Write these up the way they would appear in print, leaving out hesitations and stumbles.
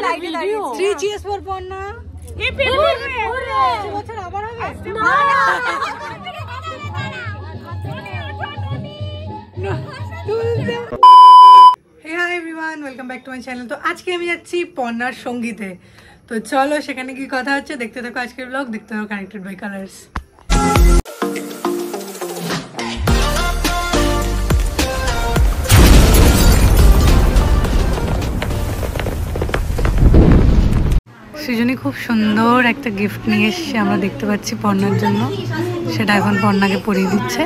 3 cheers for Ponna. বছর আবার হবে Hi everyone, welcome back to my channel. তো আজকে আমি যাচ্ছি পন্নার সঙ্গীতে। তো চলো সেখানে কি কথা হচ্ছে দেখতে থাকো আজকের ব্লগ, দেখতে থাকো কানেক্টেড বাই কালার্স। সৃজনী খুব সুন্দর একটা গিফট নিয়ে এসেছে, আমরা দেখতে পাচ্ছি পন্নার জন্য। সেটা এখন পন্নাকে পরিয়ে দিচ্ছে।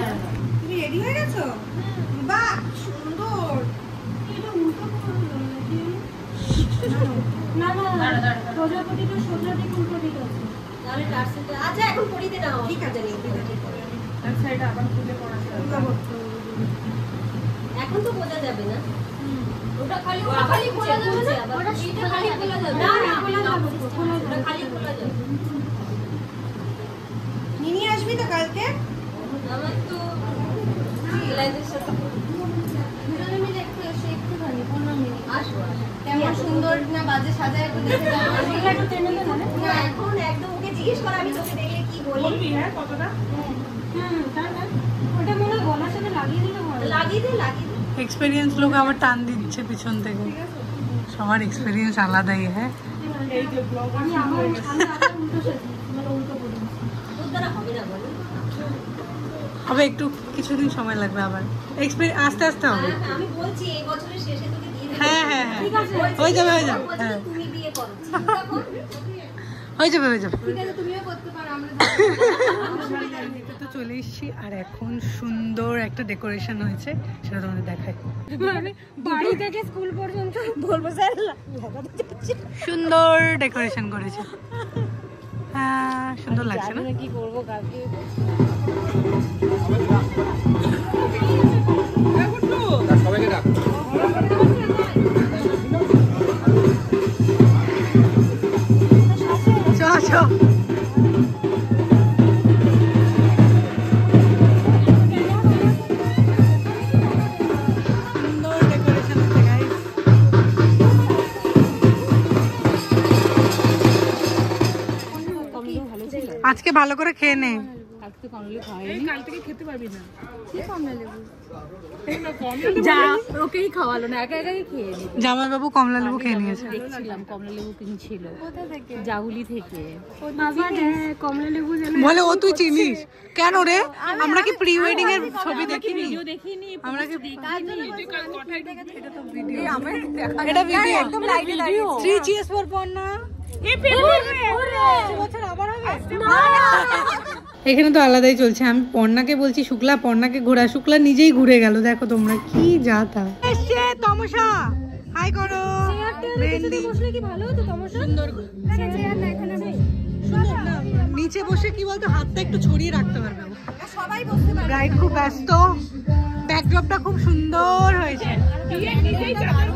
এখন তো বোঝা যাবে না, ওটা খালি খোলা যাবে না, ওটা খালি খোলা যাবে না, ওটা খালি খোলা যাবে। নিনি আসবি তো কালকে? আমার তো রিলাইজের সাথে ভিডিও আমি দেখতে এসে একটুখানি 15 মিনিট আসবো। কেমন সুন্দর না বাজে সাজায় একটু দেখে যাবো। একটু টেনে না না, এখন একদম ওকে জিজ্ঞেস কর, আমি তোকে দেখলে কি বলবি? হ্যাঁ কতটা? তাহলে ওটা মনে হয় গলার সাথে লাগিয়ে দিলে ভালো। লাগিয়ে দে। এক্সপেরিয়েন্স লোক আমার টান দিচ্ছে পিছন থেকে। সবার এক্সপেরিয়েন্স আলাদাই হ্যাঁ। এই যে ব্লগ আমি আমার সামনে আবার উল্টো সেজে মানে উল্টো বলি তোর দ্বারা হবে না বল। হবে একটু কিছুদিন সময় লাগবে, আবার এক্সপেরিয়েন্স আস্তে আস্তে হবে। আমি বলছি এই বছরের শেষে তোকে দিয়ে দেব। হ্যাঁ ঠিক আছে হয়ে যাবে হ্যাঁ তুমি বিয়ে করো হয়ে যাবে ঠিক আছে, তুমিও করতে পারো। আমরা তো চলে এসেছি আর এখন সুন্দর একটা ডেকোরেশন হয়েছে, সেটা তোমাদের দেখাই। মানে বাড়ি থেকে স্কুল পর্যন্ত বলবো স্যার সুন্দর ডেকোরেশন করেছে। হ্যাঁ সুন্দর লাগছে না? কি করবো কালকে চল আজকে ভালো করে খেয়ে নে। আজকে কমলা খাইনি, কাল থেকে খেতে পারবি না। কি কমলা লেবু? যা ওকেই খাওয়ালো না, একা একাই খেয়ে নি। জামাইবাবু কমলা লেবু খেয়ে নিয়েছে। দেখছিলাম কমলা লেবু কিনছিল। কোথা থেকে? জাগুলি থেকে। কমলা লেবু বলে ও তুই চিনিস কেন রে? আমরা কি প্রি ওয়েডিং এর ছবি দেখিনি? আমরা কি এটা তো ভিডিও, এটা ভিডিও একদম লাইটে দাঁড়িয়ে। 3 cheers for Ponna। এখানে তো আলাদাই চলছে। আমি পন্নাকে বলছি শুক্লা পন্নাকে ঘোরা, শুক্লা নিজেই ঘুরে গেল। দেখো তোমরা কি যাতা এসছে। তমসা হাই করো। বসলে কি ভালো হতো তমসা? সুন্দর নিচে বসে কি বলতো হাতটা একটু ছড়িয়ে রাখতে পারবে। সবাই বসতে পারবে। ব্রাইড খুব ব্যস্ত, ব্যাকড্রপটা খুব সুন্দর হয়েছে,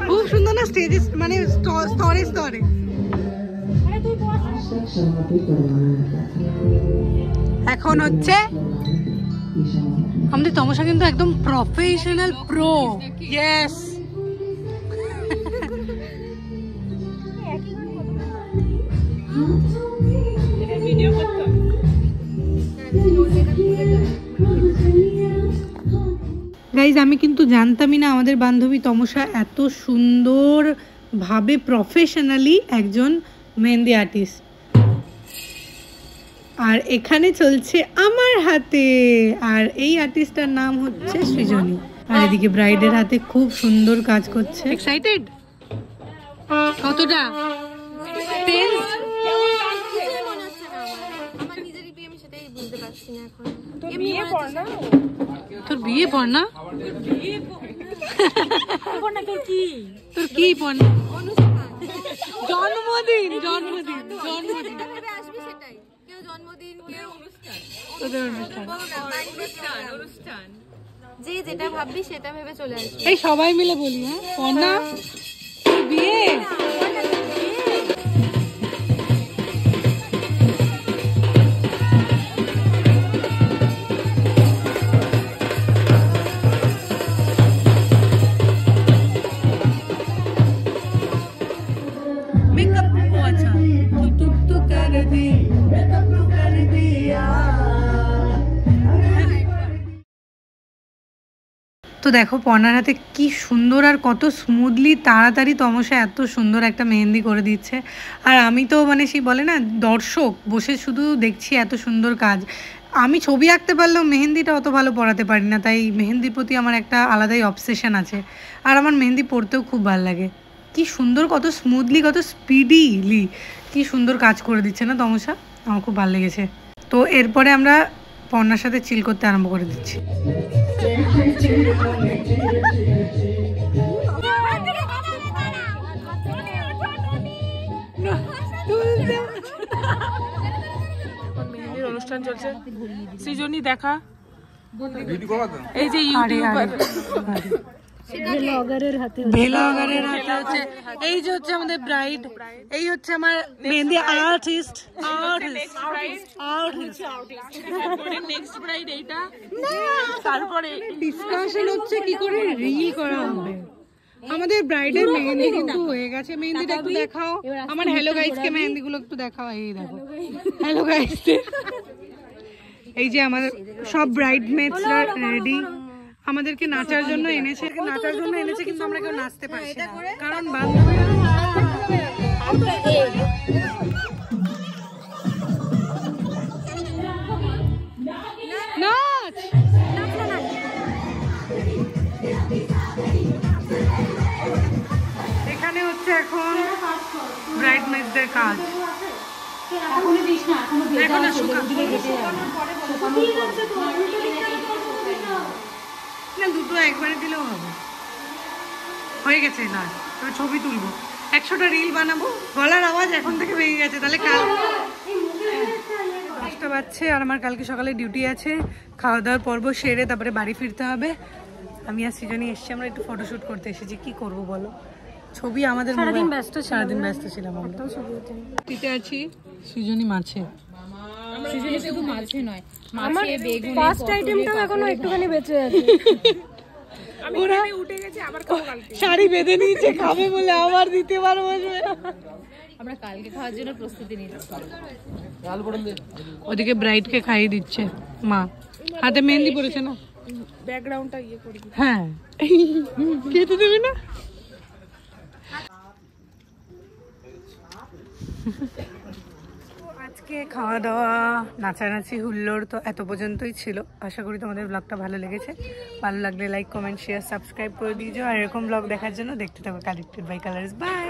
খুব সুন্দর না স্টেজে মানে স্তরে স্তরে। এখন হচ্ছে আমাদের তমসা কিন্তু একদম প্রফেশনাল প্রো। ইয়েস গাইজ, আমি কিন্তু জানতামই না আমাদের বান্ধবী তমসা এত সুন্দর ভাবে প্রফেশনালি একজন মেহেন্দি আর্টিস্ট। আর এখানে চলছে আমার হাতে, আর এই আর্টিস্টটার নাম হচ্ছে সৃজনী। আর এদিকে ব্রাইডের হাতে খুব সুন্দর কাজ করছে। এক্সাইটেড কতটা? তোর বিয়ে পড় না? তোর কি পড় না? জন্মদিন যে যেটা ভাববি সেটা ভেবে চলে আসবি। এই সবাই মিলে বলি হ্যাঁ পন্না বিয়ে। मेकअप আচ্ছা তু কর দি তু কর দিয়া। তো দেখো পর্ণার হাতে কি সুন্দর আর কত স্মুথলি তাড়াতাড়ি তমসা এত সুন্দর একটা মেহেন্দি করে দিচ্ছে। আর আমি তো মানে সেই বলে না দর্শক, বসে শুধু দেখছি এত সুন্দর কাজ। আমি ছবি আঁকতে পারলেও মেহেন্দিটা অত ভালো পড়াতে পারি না, তাই মেহেন্দির প্রতি আমার একটা আলাদাই অবসেশন আছে। আর আমার মেহেন্দি পড়তেও খুব ভালো লাগে। কি সুন্দর, কত স্মুথলি, কত স্পিডিলি কি সুন্দর কাজ করে দিচ্ছে না তমসা, আমার খুব ভালো লেগেছে। তো এরপরে আমরা পর্ণার সাথে চিল করতে আরম্ভ করে দিচ্ছি। অনুষ্ঠান চলছে, সৃজনী দেখা, এই যে ইউটিউবার ভেলগারের হাতে হচ্ছে, এই যে হচ্ছে আমাদের ব্রাইড, এই হচ্ছে আমার মেহেন্দি আর্টিস্ট। নেক্সট ব্রাইড এইটা, তারপরে ডিসকাশন হচ্ছে কি করে রিল করা হবে। আমাদের ব্রাইডের মেহেন্দি কিন্তু হয়ে গেছে। মেহেন্দিটা একটু দেখাও আমার হ্যালো গাইস কে, মেহেন্দি গুলো একটু দেখাও। এই দেখো হ্যালো গাইস, এই যে আমাদের সব ব্রাইডমেডসরা রেডি, আমাদেরকে নাচার জন্য এনেছে, কিন্তু আমরা কেউ নাচতে পারছি না কারণ বান্ধবীরা নাচ। এখানে হচ্ছে এখন ব্রাইডমেডসদের কাজ। না দুটো একবারে দিলেও হবে, হয়ে গেছে নাচ। এবার ছবি তুলবো, 100টা রিল বানাবো। গলার আওয়াজ এখন থেকে বেরিয়ে গেছে, তাহলে কাল 10টা বাজছে আর আমার কালকে সকালে ডিউটি আছে। খাওয়া দাওয়ার পর্ব সেরে তারপরে বাড়ি ফিরতে হবে। আমি আর সৃজনী এসেছি, আমরা একটু ফটোশুট করতে এসেছি। কি করব বলো, ছবি আমাদের সারাদিন ব্যস্ত ছিলাম। আমরা ছবিতে আছি, সৃজনী মাছে। সৃজনী শুধু মাছে নয়, মাছে বেগুন, ফার্স্ট আইটেমটাও এখনো একটুখানি বেঁচে আছে। ওরা উঠে গেছে, আবার খাবো কালকে। শাড়ি বেঁধে নিয়েছে, খাবে বলে আবার দ্বিতীয়বার বসবে। আমরা কালকে খাওয়ার জন্য প্রস্তুতি নিচ্ছি। ওদিকে ব্রাইডকে খাইয়ে দিচ্ছে মা, হাতে মেহেন্দি পড়েছে না, ব্যাকগ্রাউন্ডটা ইয়ে করি। হ্যাঁ খেতে দেবে না। আজকে খাওয়া দাওয়া, নাচানাচি, হুল্লোড় তো এত পর্যন্তই ছিল। আশা করি তোমাদের ব্লগটা ভালো লেগেছে। ভালো লাগলে লাইক, কমেন্ট, শেয়ার, সাবস্ক্রাইব করে দিয়েছো। আর এরকম ব্লগ দেখার জন্য দেখতে থাকো কালেক্টেড বাই কালার্স। বাই।